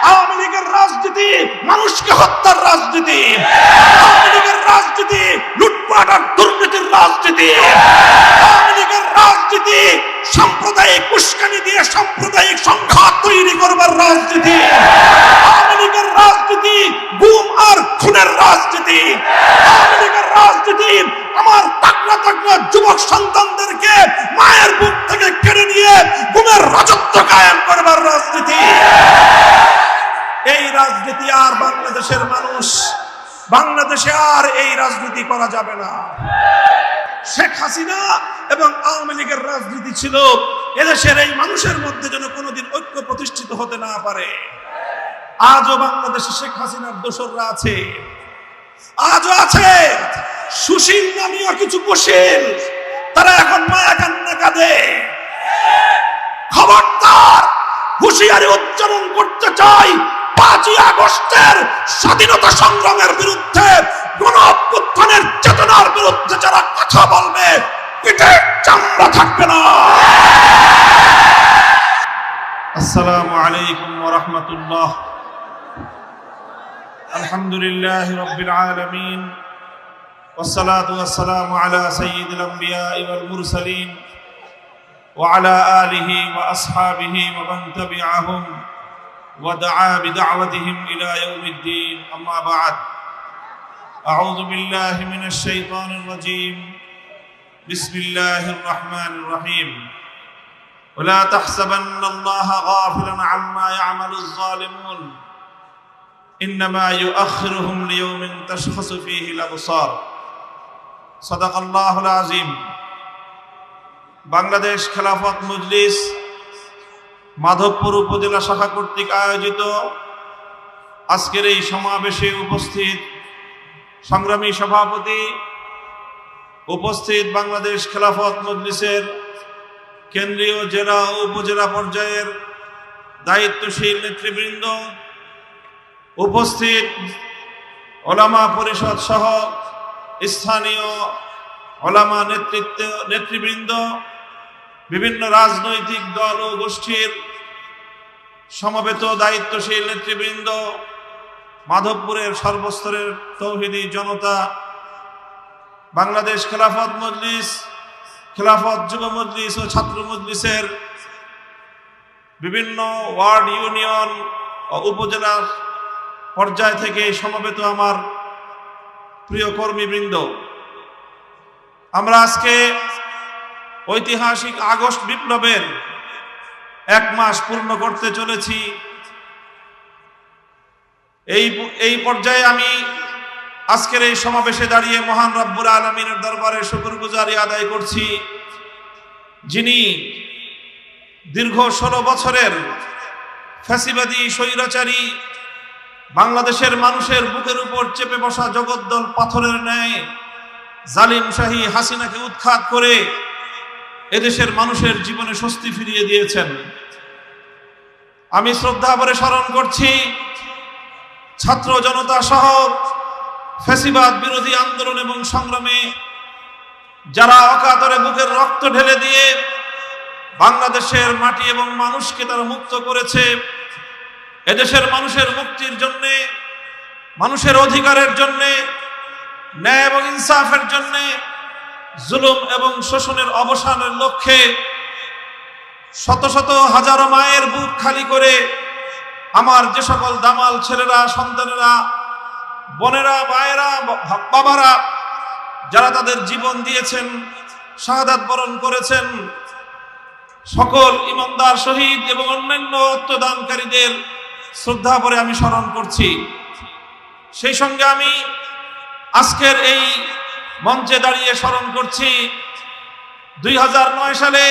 আওয়ামী লীগের রাজনীতি মানুষকে হত্যার রাজনীতি, আওয়ামী লীগের রাজনীতি লুটপাট আর দুর্নীতির রাজনীতি, আওয়ামী লীগের রাজনীতি সাম্প্রদায়িক উস্কানি দিয়ে সাম্প্রদায়িক সংঘাত তৈরি করবার রাজনীতি, আওয়ামী লীগের রাজনীতি গুম আর খুনের রাজনীতি, আওয়ামী লীগের রাজনীতি আমার তাকড়া তাকড়া যুবক সন্তানদেরকে মায়ের বুক থেকে কেড়ে নিয়ে গুমের রাজত্ব কায়েম করবার রাজনীতি। এই রাজনীতি আর বাংলাদেশের মানুষ, বাংলাদেশে আর এই রাজনীতি করা যাবে না। শেখ হাসিনা এবং আওয়ামী লীগের রাজনীতি ছিল এদেশের এই মানুষের মধ্যে যেন কোনোদিন ঐক্য প্রতিষ্ঠিত হতে না পারে। আজও বাংলাদেশে শেখ হাসিনার দোসররা আছে, আজও আছে সুশীল নামীয় কিছু কুশীল, তারা এখন মায়া কান্না কাঁদে। খবরদার, হুঁশিয়ারি উচ্চারণ করতে চাই, 5ই আগস্টের স্বাধীনতা সংগ্রামের বিরুদ্ধে, গণ অভ্যুত্থানের চেতনার বিরুদ্ধে যারা কথা বলবে পিঠের চামড়া থাকবে না। আসসালামু আলাইকুম ওয়া রাহমাতুল্লাহ। আলহামদুলিল্লাহি রাব্বিল আলামিন والصلاة والسلام على سيد الأنبياء والمرسلين وعلى آله وأصحابه ومن تبعهم ودعا بدعوتهم إلى يوم الدين. أما بعد، أعوذ بالله من الشيطان الرجيم. بسم الله الرحمن الرحيم. ولا تحسبن الله غافلا عما يعمل الظالمون إنما يؤخرهم ليوم تشخص فيه الأبصار. صدق الله العظيم. বাংলাদেশ খেলাফত মজলিস মাধবপুর উপজেলা শাখা কর্তৃক আয়োজিত আজকের এই সমাবেশে উপস্থিত সংগ্রামী সভাপতি, উপস্থিত বাংলাদেশ খেলাফত মজলিসের কেন্দ্রীয় জেলা ও উপজেলা পর্যায়ের দায়িত্বশীল নেতৃবৃন্দ, উপস্থিত ওলামা পরিষদ সহ স্থানীয় ওলামা নেতৃবৃন্দ, বিভিন্ন রাজনৈতিক দল ও গোষ্ঠীর সমবেত দায়িত্বশীল নেতৃবৃন্দ, মাধবপুরের সর্বস্তরের তৌহিদি জনতা, বাংলাদেশ খেলাফত মজলিস, খেলাফত যুব মজলিস ও ছাত্র মজলিসের বিভিন্ন ওয়ার্ড, ইউনিয়ন ও উপজেলা পর্যায় থেকে সমবেত আমার প্রিয় কর্মীবৃন্দ, আমরা আজকে ঐতিহাসিক আগস্ট বিপ্লবের 1 মাস পূর্ণ করতে চলেছি। এই পর্যায়ে আমি আজকের এই সমাবেশে দাঁড়িয়ে মহান রব্বুল আলামিনের দরবারে শুকরগুজারি আদায় করছি, যিনি দীর্ঘ 16 বছরের ফ্যাসিবাদী স্বৈরাচারী বাংলাদেশের মানুষের বুকের উপর চেপে বসা জগদ্দল পাথরের ন্যায় জালিম শাহী হাসিনাকে উৎখাত করে এদেশের মানুষের জীবনে স্বস্তি ফিরিয়ে দিয়েছেন। আমি শ্রদ্ধা ভরে স্মরণ করছি ছাত্র জনতা সহ ফ্যাসিবাদ বিরোধী আন্দোলন এবং সংগ্রামে যারা অকাতরে বুকের রক্ত ঢেলে দিয়ে বাংলাদেশের মাটি এবং মানুষকে তারা মুক্ত করেছে। এদেশের মানুষের মুক্তির জন্যে, মানুষের অধিকারের জন্যে, ন্যায় এবং ইনসাফের জন্যে, জুলুম এবং শোষণের অবসানের লক্ষ্যে শত শত হাজারো মায়ের বুক খালি করে আমার যে সকল দামাল ছেলেরা, সন্তানেরা, বোনেরা, ভাইয়েরা, বাবারা যারা তাদের জীবন দিয়েছেন, শাহাদাত বরণ করেছেন, সকল ইমানদার শহীদ এবং অন্যান্য আত্মদানকারীদের শ্রদ্ধা ভরে আমি স্মরণ করছি। সেই সঙ্গে আমি আজকের এই মঞ্চে দাঁড়িয়ে স্মরণ করছি 2009 সালে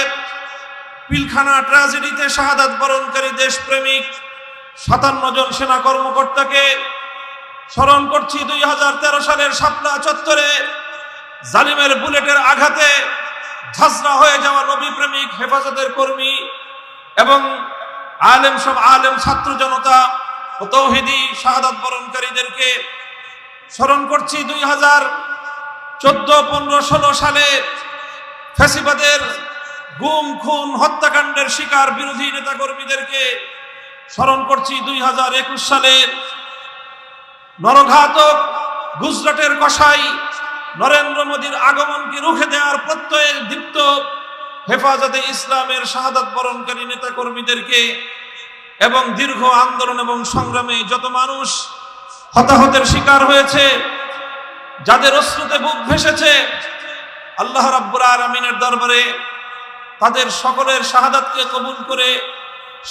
পিলখানা ট্র্যাজেডিতে শাহাদাত বরণকারী দেশপ্রেমিক 57 জন সেনা কর্মকর্তাকে। স্মরণ করছি 2013 সালের শাপলা চত্বরে জালিমের বুলেটের আঘাতে ঝাঁঝরা হয়ে যাওয়া নবী প্রেমিক হেফাজতের কর্মী এবং আলেম ছাত্র জনতা ও তৌহিদি শাহাদাত বরণকারীদেরকে। স্মরণ করছি 2014, 15, 16 সালে ফ্যাসিবাদের গুম, খুন, হত্যাকাণ্ডের শিকার বিরোধী নেতাকর্মীদেরকে। স্মরণ করছি 2021 সালের নরঘাতক গুজরাটের কসাই নরেন্দ্র মোদীর আগমনকে রুখে দেওয়ার প্রত্যয়ে দীপ্ত হেফাজতে ইসলামের শাহাদাত বরণকারী নেতা কর্মীদেরকে এবং দীর্ঘ আন্দোলন এবং সংগ্রামে যত মানুষ হতাহতের শিকার হয়েছে, যাদের অশ্রুতে বুক ভেসেছে, আল্লাহ রাব্বুল আলামিনের দরবারে তাদের সকলের শাহাদাতকে কবুল করে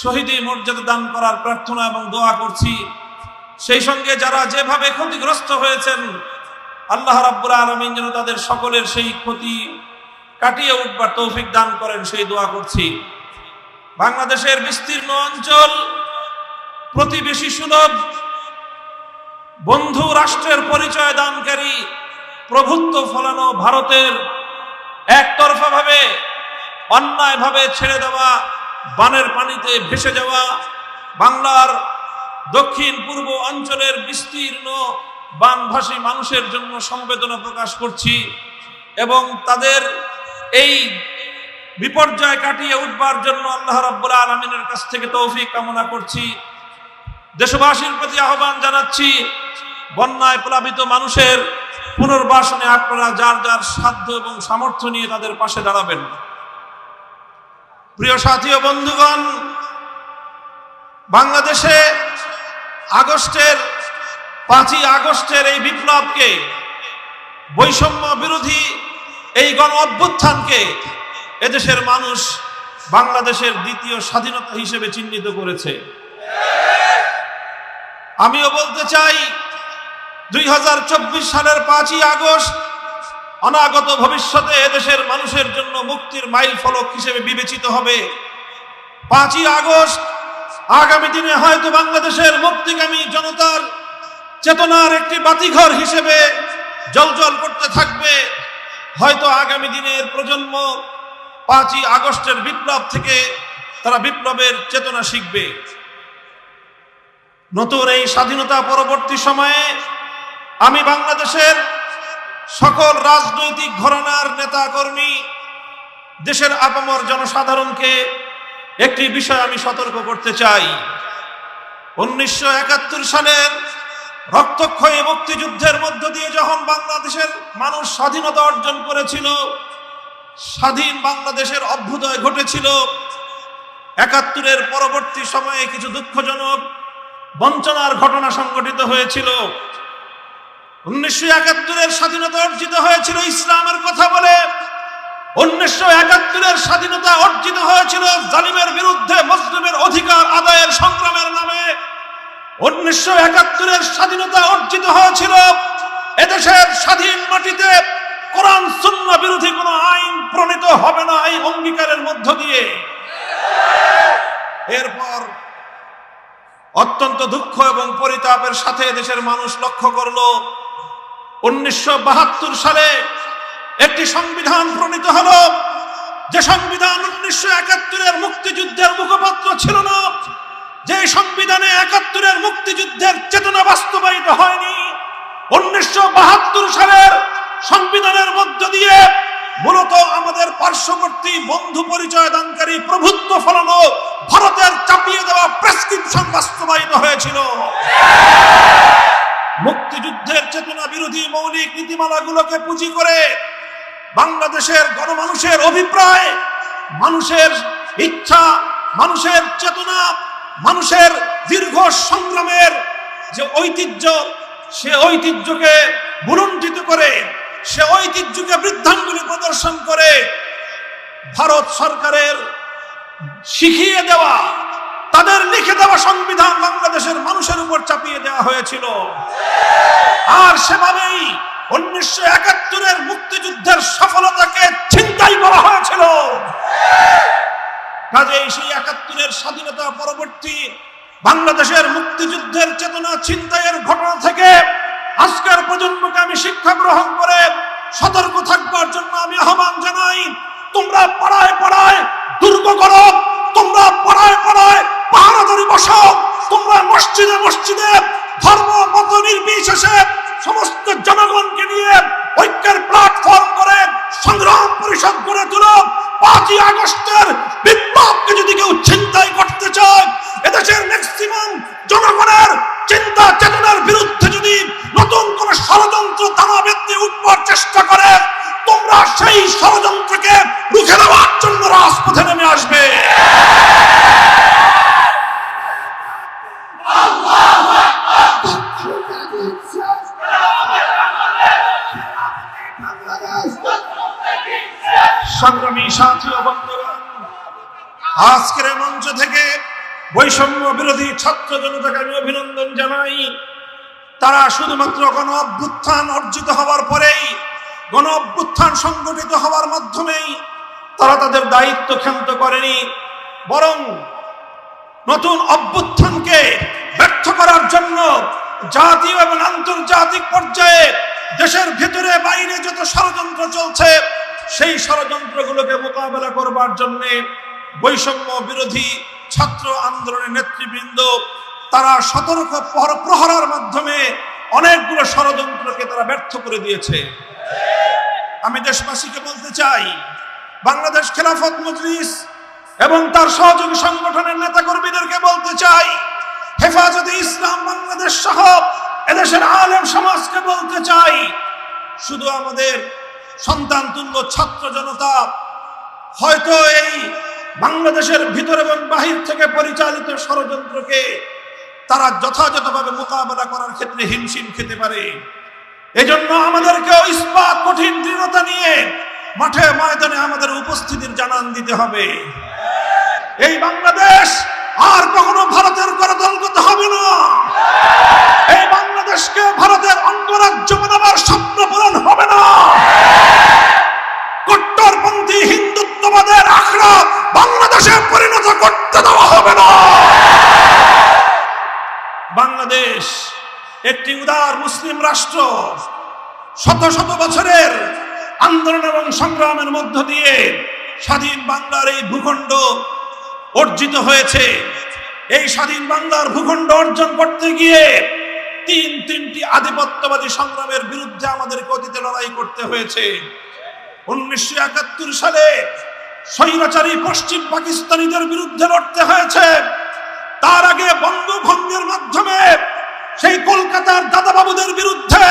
শহীদি মর্যাদা দান করার প্রার্থনা এবং দোয়া করছি। সেই সঙ্গে যারা যেভাবে ক্ষতিগ্রস্ত হয়েছেন, আল্লাহ রাব্বুল আলামিন যেন তাদের সকলের সেই ক্ষতি কাটিয়ে উঠবার তৌফিক দান করেন, সেই দোয়া করছি। বাংলাদেশের বিস্তীর্ণ অঞ্চল প্রতিবেশী সুলভ বন্ধু রাষ্ট্রের পরিচয় দানকারী প্রভুত্ব ফলানো ভারতের একতরফাভাবে অন্যায়ভাবে ছেড়ে দেওয়া বানের পানিতে ভেসে যাওয়া বাংলার দক্ষিণ পূর্ব অঞ্চলের বিস্তীর্ণ বানভাসী মানুষের জন্য সমবেদনা প্রকাশ করছি এবং তাদের এই বিপর্যয় কাটিয়ে উঠবার জন্য আল্লাহ রাব্বুল আলামিনের কাছ থেকে তৌফিক কামনা করছি। দেশবাসীর প্রতি আহ্বান জানাচ্ছি, বন্যায় প্লাবিত মানুষের পুনর্বাসনে আপনারা যার যার সাধ্য এবং সামর্থ্য নিয়ে তাদের পাশে দাঁড়াবেন। প্রিয় সাথী ও বন্ধুগণ, বাংলাদেশে 5ই আগস্টের এই বিপ্লবকে, বৈষম্য বিরোধী এই গণ অভ্যুত্থানকে এদেশের মানুষ বাংলাদেশের দ্বিতীয় স্বাধীনতা হিসেবে চিহ্নিত করেছে। আমিও বলতে চাই, 2024 সালের 5ই আগস্ট অনাগত ভবিষ্যতে এদেশের মানুষের জন্য মুক্তির মাইল ফলক হিসেবে বিবেচিত হবে। 5ই আগস্ট আগামী দিনে হয়তো বাংলাদেশের মুক্তিকামী জনতার চেতনার একটি বাতিঘর হিসেবে জ্বলজ্বল করতে থাকবে। হয়তো আগামী দিনের প্রজন্ম 5ই আগস্টের বিপ্লব থেকে তারা বিপ্লবের চেতনা শিখবে। নতুন এই স্বাধীনতা পরবর্তী সময়ে আমি বাংলাদেশের সকল রাজনৈতিক ঘরানার নেতা কর্মী, দেশের আপামর জনসাধারণকে একটি বিষয় আমি সতর্ক করতে চাই। 1971 সালের রক্তক্ষয়ী মুক্তিযুদ্ধের মধ্য দিয়ে যখন বাংলাদেশের মানুষ স্বাধীনতা অর্জন করেছিল, স্বাধীন বাংলাদেশের অভ্যুদয় ঘটেছিল, 71-এর পরবর্তী সময়ে কিছু দুঃখজনক বঞ্চনার ঘটনা সংঘটিত হয়েছিল। 1971-এর স্বাধীনতা অর্জিত হয়েছিল ইসলামের কথা বলে, 1971-এর স্বাধীনতা অর্জিত হয়েছিল জালিমের বিরুদ্ধে মুসলিমের অধিকার আদায়ের সংগ্রামের নামে, 1971-এর স্বাধীনতা অর্জিত হয়েছিল এদেশের স্বাধীন মাটিতে কোরআন সুন্নাহ বিরোধী কোনো আইন প্রণীত হবে না, এই অঙ্গীকারের মধ্য দিয়ে। এরপর অত্যন্ত দুঃখ এবং পরিতাপের সাথে দেশের মানুষ লক্ষ্য করল 1972 সালে একটি সংবিধান প্রণীত হলো, যে সংবিধান 1971-এর মুক্তিযুদ্ধের মুখপাত্র ছিল না, যে সংবিধানে 71-এর মুক্তিযুদ্ধের চেতনা বাস্তবায়িত হয়নি। 1972 সালের সংবিধানের মধ্য দিয়ে মূলত আমাদের পার্শ্ববর্তী বন্ধু পরিচয় দানকারী প্রভুত্ব ফলানো ভারতের চাপিয়ে দেওয়া প্রেসক্রিপশন বাস্তবায়িত হয়েছিল। মুক্তিযুদ্ধের চেতনা বিরোধী মৌলিক নীতিমালাগুলোকে পুঁজি করে বাংলাদেশের গণমানুষের অভিপ্রায়, মানুষের ইচ্ছা, মানুষের চেতনা, মানুষের দীর্ঘ সংগ্রামের যে ঐতিহ্য, সে ঐতিহ্যকে বুলন্ডিত করে, সে ঐতিহ্যকে বৃদ্ধাঙ্গুলি প্রদর্শন করে ভারত সরকারের শিখিয়ে দেওয়া, তাদের লিখে দেওয়া সংবিধান বাংলাদেশের মানুষের উপর চাপিয়ে দেওয়া হয়েছিল। আর সেভাবেই 1971-এর মুক্তিযুদ্ধের সফলতাকে ছিনতাই করা হয়েছিল। কাজেই সেই 71-এর স্বাধীনতা পরবর্তী বাংলাদেশের মুক্তিযুদ্ধের চেতনা ছিনতাইয়ের ঘটনা থেকে আজকের প্রজন্মকে আমি শিক্ষা গ্রহণ করে সতর্ক থাকবার জন্য আমি আহ্বান জানাই। তোমরা পাড়ায় পাড়ায় দুর্গ করো, তোমরা পাড়ায় পাড়ায় পাহারাদারি বসাও, তোমরা মসজিদে মসজিদে ধর্ম মত নির্বিশেষে সমস্ত জনগণকে নিয়ে ঐক্যের প্ল্যাটফর্ম করে সংগ্রাম পরিষদ গড়ে তুলো। 5ই আগস্টের বিপ্লবকে যদি কেউ ছিনতাই করতে বলতে চাই, এদেশের ম্যাক্সিমাম জনগণের চিন্তা চেতনার বিরুদ্ধে যদি নতুন কোন ষড়যন্ত্র দানা বেঁধে উঠবার চেষ্টা করে, তোমরা সেই ষড়যন্ত্রকে রুখে দেওয়ার জন্য রাজপথে নেমে আসবে। সংগ্রামী সাথী ও বন্ধুগণ, আজকের মঞ্চ থেকে বৈষম্য বিরোধী ছাত্র জনতাকে আমি অভিনন্দন জানাই। তারা শুধুমাত্র গণ অভ্যুত্থান অর্জিত হওয়ার পরেই, গণ অভ্যুত্থান সংগঠিত হওয়ার মাধ্যমেই তারা তাদের দায়িত্ব ক্ষান্ত করেনি, বরং নতুন অভ্যুত্থানকে ব্যর্থ করার জন্য জাতীয় এবং আন্তর্জাতিক পর্যায়ে দেশের ভিতরে বাইরে যত ষড়যন্ত্র চলছে, সেই ষড়যন্ত্রগুলোকে মোকাবেলা করবার জন্য বৈষম্য বিরোধী ছাত্র আন্দোলনের নেতৃবৃন্দ তারা সতর্ক প্রহরার মাধ্যমে অনেকগুলো ষড়যন্ত্রকে তারা ব্যর্থ করে দিয়েছে। আমি দেশবাসীকে বলতে চাই, বাংলাদেশ খেলাফত মজলিস এবং তার সহযোগী সংগঠনের নেতাকর্মীদেরকে বলতে চাই, হেফাজতে ইসলাম বাংলাদেশ সহ এদেশের আলেম সমাজকে বলতে চাই, শুধু আমাদের সন্তান তুল্য ছাত্র জনতা হয়তো এই বাংলাদেশের ভিতর এবং বাহির থেকে পরিচালিত ষড়যন্ত্রকে তারা যথাযথভাবে মোকাবেলা করার ক্ষেত্রে হিমশিম খেতে পারে। এজন্য আমাদেরকেও ইস্পাত কঠিন দৃঢ়তা নিয়ে মাঠে ময়দানে আমাদের উপস্থিতির জানান দিতে হবে। এই বাংলাদেশ আর কখনো ভারতের করদলগত হবে না। এই বাংলাদেশকে ভারতের অঙ্গরাজ্য বানাবার স্বপ্ন পূরণ হবে না। কট্টরপন্থী হিন্দুত্ববাদের আখড়া বাংলাদেশে পরিণত করতে দেওয়া হবে না। বাংলাদেশ একটি উদার মুসলিম রাষ্ট্র। শত শত বছরের আন্দোলন এবং সংগ্রামের মধ্য দিয়ে স্বাধীন বাংলার এই ভূখণ্ড অর্জিত হয়েছে। এই স্বাধীন বাংলার ভূখণ্ড অর্জন করতে গিয়ে তিনটি আধিপত্যবাদী সংগ্রামের বিরুদ্ধে আমাদেরকে অতীতে লড়াই করতে হয়েছে। 1971 সালে স্বৈরাচারী পশ্চিম পাকিস্তানিদের বিরুদ্ধে লড়তে হয়েছে। তার আগে বঙ্গভঙ্গের মাধ্যমে সেই কলকাতার দাদাবাবুদের বিরুদ্ধে,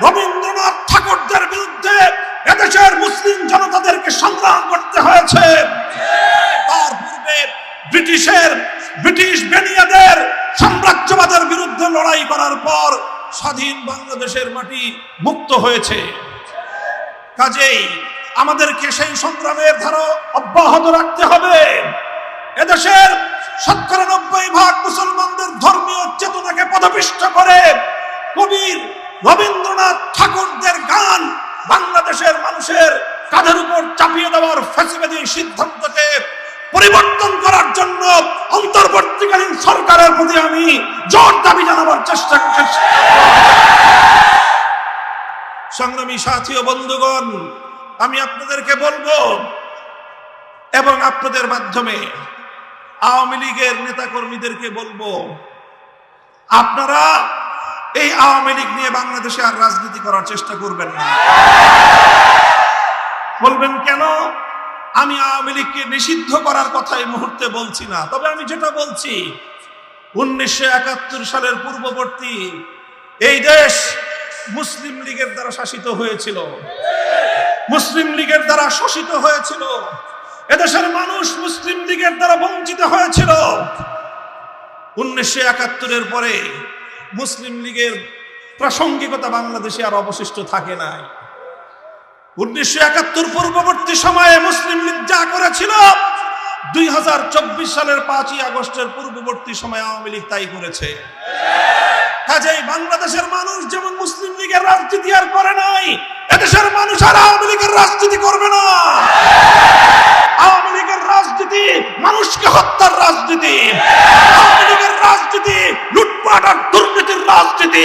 রবীন্দ্রনাথ ঠাকুরদের বিরুদ্ধে এদেশের মুসলিম জনতাদেরকে সংগ্রাম করতে হয়েছে। তার পূর্বে ব্রিটিশ বেনিয়াদের সাম্রাজ্যবাদের বিরুদ্ধে লড়াই করার পর স্বাধীন বাংলাদেশের মাটি মুক্ত হয়েছে। কাজেই আমাদেরকে সেই সংগ্রামের ধারা অব্যাহত রাখতে হবে। এদেশের ৯৭% মুসলমানদের ধর্মীয় চেতনাকে পদপিষ্ট করে কবির রবীন্দ্রনাথ ঠাকুরদের গান বাংলাদেশের মানুষের কাঁধের উপর চাপিয়ে দেওয়ার ফ্যাসিবাদী সিদ্ধান্তকে পরিবর্তন করার জন্য অন্তর্বর্তীকালীন সরকারের প্রতি আমি জোর দাবি জানাবার চেষ্টা করছি। সংগ্রামী সাথী ও বন্ধুগণ, আমি আপনাদেরকে বলবো এবং আপনাদের মাধ্যমে আওয়ামী লীগের নেতাকর্মীদেরকে বলবো, আপনারা এই আওয়ামী লীগ নিয়ে বাংলাদেশে আর রাজনীতি করার চেষ্টা করবেন না। বলবেন কেন? আমি আওয়ামী লীগকে নিষিদ্ধ করার কথা এই মুহূর্তে বলছি না। তবে আমি যেটা বলছি, 1971 সালের পূর্ববর্তী এই দেশ মুসলিম লীগের দ্বারা শাসিত হয়েছিল, মুসলিম লীগের দ্বারা শোষিত হয়েছিল। এদেশের মানুষ মুসলিম লীগের দ্বারা বঞ্চিত হয়েছিল। 1971 পরে মুসলিম লীগের প্রাসঙ্গিকতা বাংলাদেশে আর অবশিষ্ট থাকে নাই। 1971 পূর্ববর্তী সময়ে মুসলিম লীগ যা করেছিল, 2024 সালের 5ই আগস্টের পূর্ববর্তী সময়ে আওয়ামী লীগ তাই করেছে। কাজেই বাংলাদেশের মানুষ যেমন মুসলিম লীগের রাজনীতি আর করে নাই, এদেশের মানুষ আর আওয়ামী লীগের রাজনীতি করবে না। আওয়ামী লীগের রাজনীতি মানুষকে হত্যার রাজনীতি, আওয়ামী লীগের রাজনীতি লুটপাট আর দুর্নীতির রাজনীতি,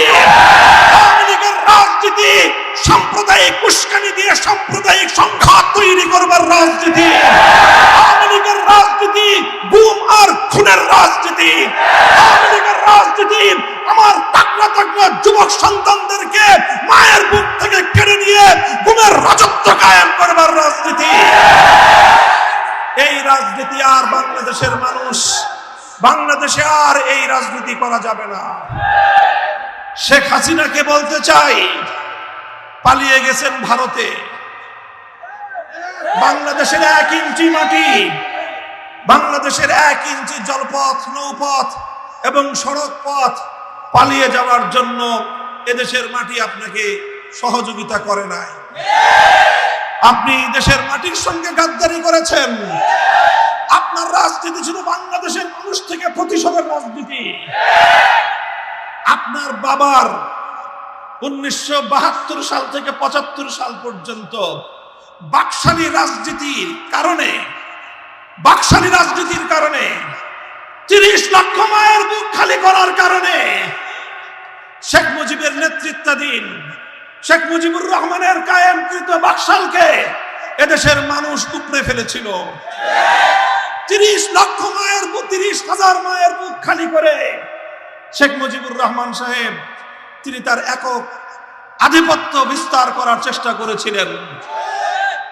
আওয়ামী লীগের রাজনীতি সাম্প্রদায়িক উস্কানি দিয়ে সাম্প্রদায়িক সংঘাত তৈরি করবার রাজনীতি, আওয়ামী লীগের রাজনীতি গুম আর খুনের রাজনীতি, আওয়ামী লীগের রাজনীতি আমার তাকড়া তাকড়া যুবক সন্তানদেরকে মায়ের বুক থেকে কেড়ে নিয়ে গুমের রাজত্ব কায়েম করবার রাজনীতি। এই রাজনীতি আর বাংলাদেশের মানুষ বাংলাদেশে আর এই রাজনীতি করা যাবে না। শেখ হাসিনাকে বলতে চাই, পালিয়ে গেছেন ভারতে। বাংলাদেশের 1 ইঞ্চি মাটি, বাংলাদেশের 1 ইঞ্চি জলপথ, নৌপথ এবং সড়ক পথ পালিয়ে যাওয়ার জন্য এদেশের মাটি আপনাকে সহযোগিতা করে নাই। আপনি দেশের মাটির সঙ্গে গাদ্দারি করেছেন। আপনার রাজনীতি ছিল বাংলাদেশের মানুষ থেকে প্রতিশোধের রাজনীতি। আপনার বাবার 1972 সাল থেকে 75 সাল পর্যন্ত বাকশালী রাজনীতির কারণে 30 লক্ষ মায়ের বুক খালি করার কারণে শেখ মুজিবের নেতৃত্বাধীন শেখ মুজিবুর রহমানের কায়েমকৃত বাকশালকে এদেশের মানুষ উপড়ে ফেলেছিল। 30,000 মায়ের বুক খালি করে শেখ মুজিবুর রহমান সাহেব তিনি তার একক আধিপত্য বিস্তার করার চেষ্টা করেছিলেন।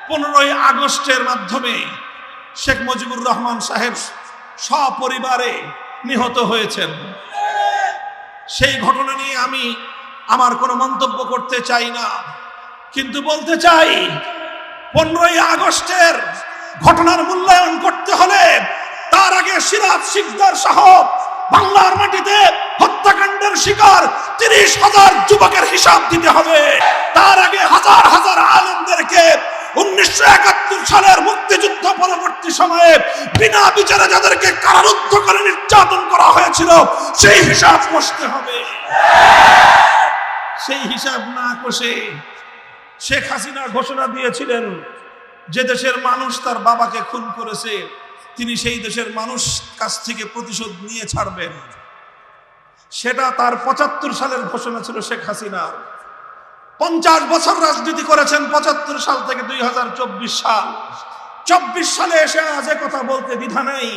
15ই আগস্টের মাধ্যমে শেখ মুজিবুর রহমান সাহেব সপরিবারে নিহত হয়েছেন। সেই ঘটনা নিয়ে আমি আমার কোনো মন্তব্য করতে চাই না, কিন্তু বলতে চাই 15ই আগস্টের ঘটনার মূল্যায়ন করতে হলে তার আগে সিরাজ শিকদার সহ বাংলার মাটিতে হত্যাকাণ্ডের শিকার 30,000 যুবকের হিসাব দিতে হবে। তার আগে হাজার হাজার আলেমদেরকে 1971 সালের মুক্তিযুদ্ধ পরবর্তী সময়ে বিনা বিচারে যাদেরকে কারারুদ্ধ করে নির্যাতন করা হয়েছিল সেই হিসাব কষতে হবে। সেই হিসাব না কষে শেখ হাসিনা ঘোষণা দিয়েছিলেন যে দেশের মানুষ তার বাবাকে খুন করেছে তিনি সেই দেশের মানুষ কাছ থেকে প্রতিশোধ নিয়ে ছাড়বেন। সেটা তার 75 সালের ঘোষণা ছিল শেখ হাসিনা। 50 বছর রাজনীতি করেছেন 75 সাল থেকে 2024 সাল। 24 সালে এসে আজ কথা বলতে দ্বিধা নেই।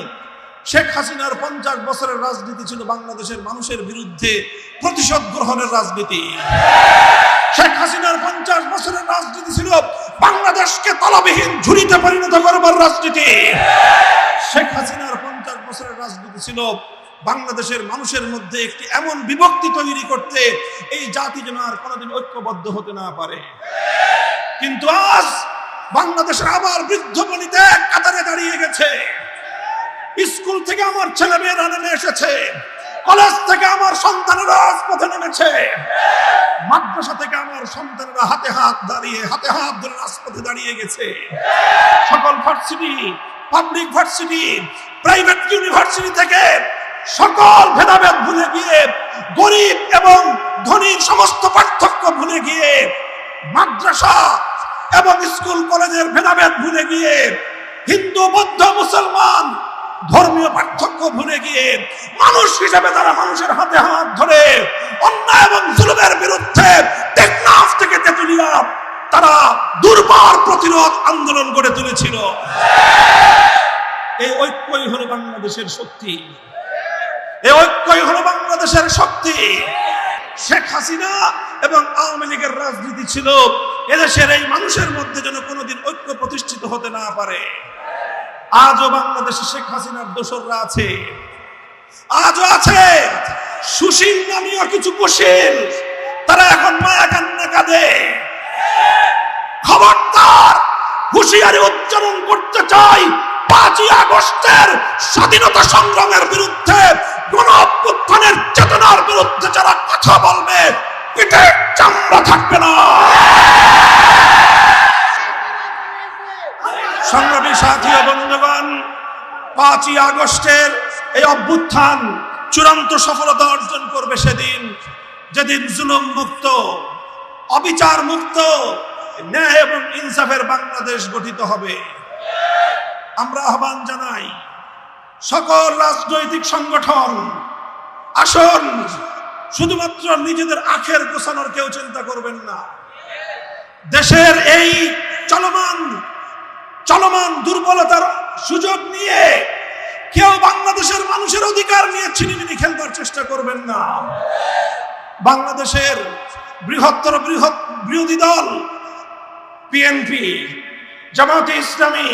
শেখ হাসিনার 50 বছরের রাজনীতি ছিল বাংলাদেশের মানুষের বিরুদ্ধে প্রতিশোধ গ্রহণের রাজনীতি। শেখ হাসিনার 50 বছরের রাজনীতি ছিল বাংলাদেশকে তলবিহীন ঝুড়িতে পরিণত করবার রাজনীতি। শেখ হাসিনার 50 বছরের রাজনীতি ছিল বাংলাদেশের মানুষের মধ্যে একটি এমন বিভক্তি তৈরি করতে এই জাতি যেন আর কোনোদিন ঐক্যবদ্ধ হতে না পারে। কিন্তু আজ বাংলাদেশের আবার বৃদ্ধ বনিতা এক কাতারে দাঁড়িয়ে গেছে। স্কুল থেকে আমার ছেলেমেয়েরা নেমে এসেছে, কলেজ থেকে আমার সন্তানেরা রাজপথে নেমেছে, মাদ্রাসা থেকে আমার সন্তানেরা হাতে হাত ধরে রাজপথে দাঁড়িয়ে গেছে। সকল varsity, public varsity, private university থেকে সকল ভেদাভেদ ভুলে গিয়ে, গরিব এবং ধনীর সমস্ত পার্থক্য ভুলে গিয়ে, মাদ্রাসা এবং স্কুল কলেজের ভেদাভেদ ভুলে গিয়ে, হিন্দু বৌদ্ধ মুসলমান ধর্মীয় পার্থক্য ভুলে গিয়ে মানুষ হিসেবে তারা মানুষের হাতে হাত ধরে অন্যায় এবং জুলুমের বিরুদ্ধে টেকনাফ থেকে তেতুলিয়া তারা দুর্বার প্রতিরোধ আন্দোলন গড়ে তুলেছিল। এই ঐক্যই হলো বাংলাদেশের শক্তি। এই ঐক্যই হলো বাংলাদেশের শক্তি। শেখ হাসিনা এবং আওয়ামী লীগের রাজনীতি ছিল এদেশের এই মানুষের মধ্যে যেন কোনোদিন ঐক্য প্রতিষ্ঠিত হতে না পারে। আজও বাংলাদেশে শেখ হাসিনার দোসররা আছে, আজও আছে সুশীল নামীয় কিছু কুশীল, তারা এখন মায়া কান্না কাঁদে। খবরদার, হুঁশিয়ারি উচ্চারণ করতে চাই, 5ই আগস্টের স্বাধীনতা সংগ্রামের বিরুদ্ধে, গণ অভ্যুত্থানের চেতনার বিরুদ্ধে যারা কথা বলবে পিঠের চামড়া থাকবে না। সংগ্রামী সাথী ও বন্ধুগণ, 5ই আগস্টের এই অভ্যুত্থান চূড়ান্ত সফলতা অর্জন করবে সেদিন, যেদিন জুলুম মুক্ত, অবিচার মুক্ত, ন্যায় এবং ইনসাফের বাংলাদেশ গঠিত হবে। আমরা আহ্বান জানাই সকল রাজনৈতিক সংগঠন, আসুন, শুধুমাত্র নিজেদের আখের গোছানোর কেউ চিন্তা করবেন না। দেশের এই চলমান দুর্বলতার সুযোগ নিয়ে কেউ বাংলাদেশের মানুষের অধিকার নিয়ে ছিনিমিনি খেলবার চেষ্টা করবেন না। বাংলাদেশের বৃহৎ বিরোধী দল বিএনপি, জামায়াতে ইসলামী,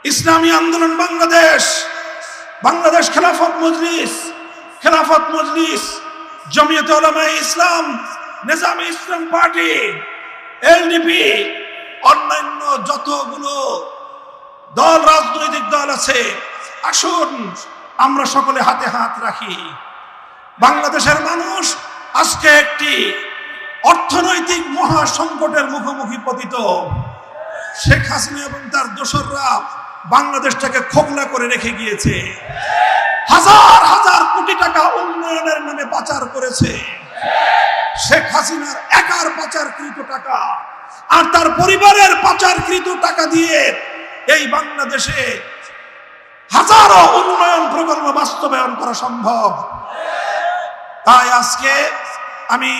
ইসলামী আন্দোলন বাংলাদেশ বাংলাদেশ খেলাফত মজলিস, জমিয়তে উলামায়ে ইসলাম, নিজামে ইসলাম পার্টি, এলডিপি, অন্যান্য যতগুলো দল, রাজনৈতিক দল আছে, আসুন আমরা সকলে হাতে হাত রাখি। বাংলাদেশের মানুষ আজকে একটি অর্থনৈতিক মহা সংকটের মুখোমুখি পতিত। শেখ হাসিনা এবং তার দোসররা বাংলাদেশটাকে খোকলা করে রেখে গিয়েছে। হাজার হাজার কোটি টাকা উন্নয়নের নামে পাচার করেছে। শেখ হাসিনার একার পাচারকৃত টাকা আর তার পরিবারের পাচারকৃত টাকা দিয়ে এই বাংলাদেশে হাজারো উন্নয়ন প্রকল্প বাস্তবায়ন করা সম্ভব। তাই আজকে আমি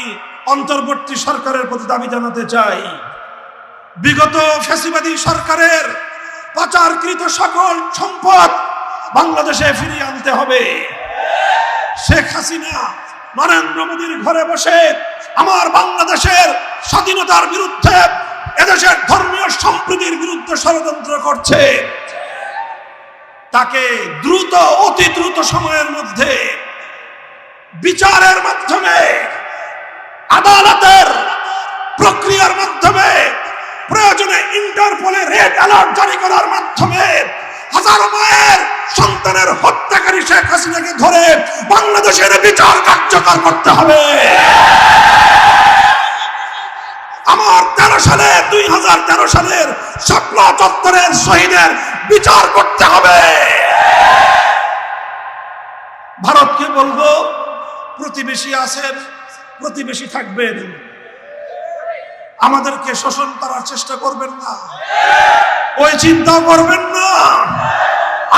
অন্তর্বর্তী সরকারের প্রতি দাবি জানাতে চাই, বিগত ফ্যাসিবাদী সরকারের পাচারকৃত সকল সম্পদ বাংলাদেশে ফিরিয়ে আনতে হবে। শেখ হাসিনা নরেন্দ্র মোদীর ঘরে বসে আমার বাংলাদেশের স্বাধীনতার বিরুদ্ধে, এদেশের ধর্মীয় সম্প্রীতির বিরুদ্ধে ষড়যন্ত্র করছে। তাকে দ্রুত, অতি দ্রুত সময়ের মধ্যে বিচারের মাধ্যমে, আদালতের প্রক্রিয়ার মাধ্যমে, প্রয়োজনে ইন্টারপোলে রেড অ্যালার্ট জারি করার মাধ্যমে হাজারো মায়ের সন্তানের হত্যাকারী শেখ হাসিনাকে ধরে বাংলাদেশের বিচার কার্যকর করতে হবে। আমার 2013 সালের শাপলা চত্বরের শহীদের বিচার করতে হবে। ভারতকে বলবো, প্রতিবেশী আছেন, প্রতিবেশী থাকবেন, আমাদেরকে শোষণ করার চেষ্টা করবেন না, ওই চিন্তা করবেন না।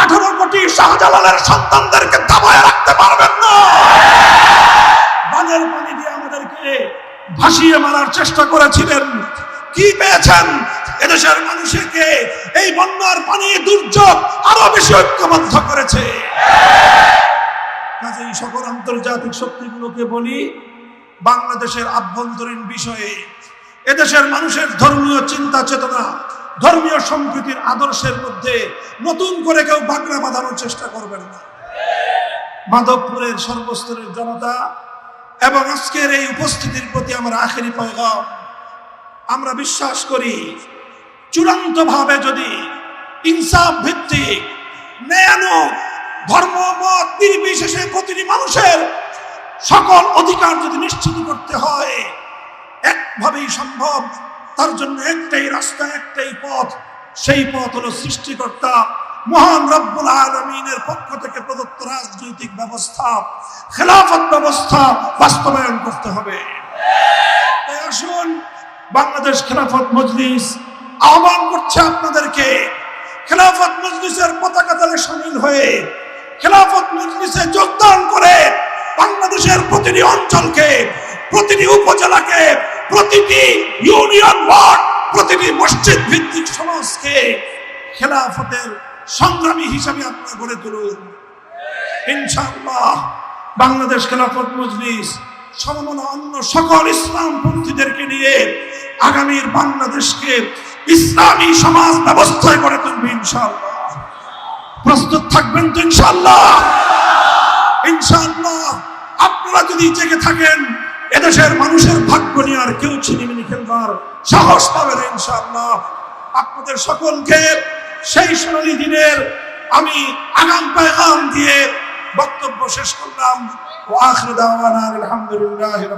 18 কোটি শাহজালালের সন্তানদেরকে দাবায় রাখতে পারবেন না। বানের পানি দিয়ে আমাদেরকে ভাসিয়ে মারার চেষ্টা করেছিলেন, কি পেয়েছেন? এদেশের মানুষকে এই বন্যার পানি, দুর্যোগ আরো বেশি ঐক্যবদ্ধ করেছে। কাজেই সকল আন্তর্জাতিক শক্তিগুলোকে বলি, বাংলাদেশের আভ্যন্তরীণ বিষয়ে এদেশের মানুষের ধর্মীয় চিন্তা চেতনা, ধর্মীয় সম্প্রীতির আদর্শের মধ্যে নতুন করে কেউ বাগড়া বাঁধানোর চেষ্টা করবেন না। মাধবপুরের সর্বস্তরের জনতা এবং আজকের এই উপস্থিতির প্রতি আমার আখেরি পয়গাম, আমরা বিশ্বাস করি চূড়ান্তভাবে যদি ইনসাফ ভিত্তিক, ন্যায়ানুগ, ধর্ম মত নির্বিশেষে প্রতিটি মানুষের সকল অধিকার যদি নিশ্চিত করতে হয়, একভাবেই সম্ভব। তার জন্য একটাই রাস্তা, একটাই পথ, সেই পথ হলো সৃষ্টিকর্তা মহান রব্বুল আলামিনের পক্ষ থেকে প্রদত্ত রাজনৈতিক ব্যবস্থা, খেলাফত ব্যবস্থা বাস্তবায়ন করতে হবে। তাই আসুন, বাংলাদেশ খেলাফত মজলিস আহ্বান করছে আপনাদেরকে, খেলাফত মজলিসের পতাকা তলে শামিল হয়ে, খেলাফত মজলিসে যোগদান করে বাংলাদেশের প্রতিটি অঞ্চলকে, প্রতিটি উপজেলাকে, প্রতিটি ইউনিয়ন ওয়ার্ড, প্রতিটি মসজিদ ভিত্তিক সমাজকে খেলাফতের সংগ্রামী হিসাবে আপনারা গড়ে তুলুন। ইনশাআল্লাহ বাংলাদেশ খেলাফত মজলিস সমমনা অন্য সকল ইসলামপন্থীদেরকে নিয়ে আগামীর বাংলাদেশকে ইসলামী সমাজ ব্যবস্থায় গড়ে তুলবে ইনশাআল্লাহ। প্রস্তুত থাকবেন তো ইনশাআল্লাহ? ইনশাআল্লাহ আপনারা যদি জেগে থাকেন, এদেশের মানুষের ভাগ্য নিয়ে আর কেউ ছিনিমিনি খেলবার সাহস পাবে না ইনশাআল্লাহ। আপনাদের সকলকে সেই সোনালী দিনের আমি আগাম পেগাম দিয়ে বক্তব্য শেষ করলাম। ওয়া আখিরু দাওয়ানা আলহামদুলিল্লাহ।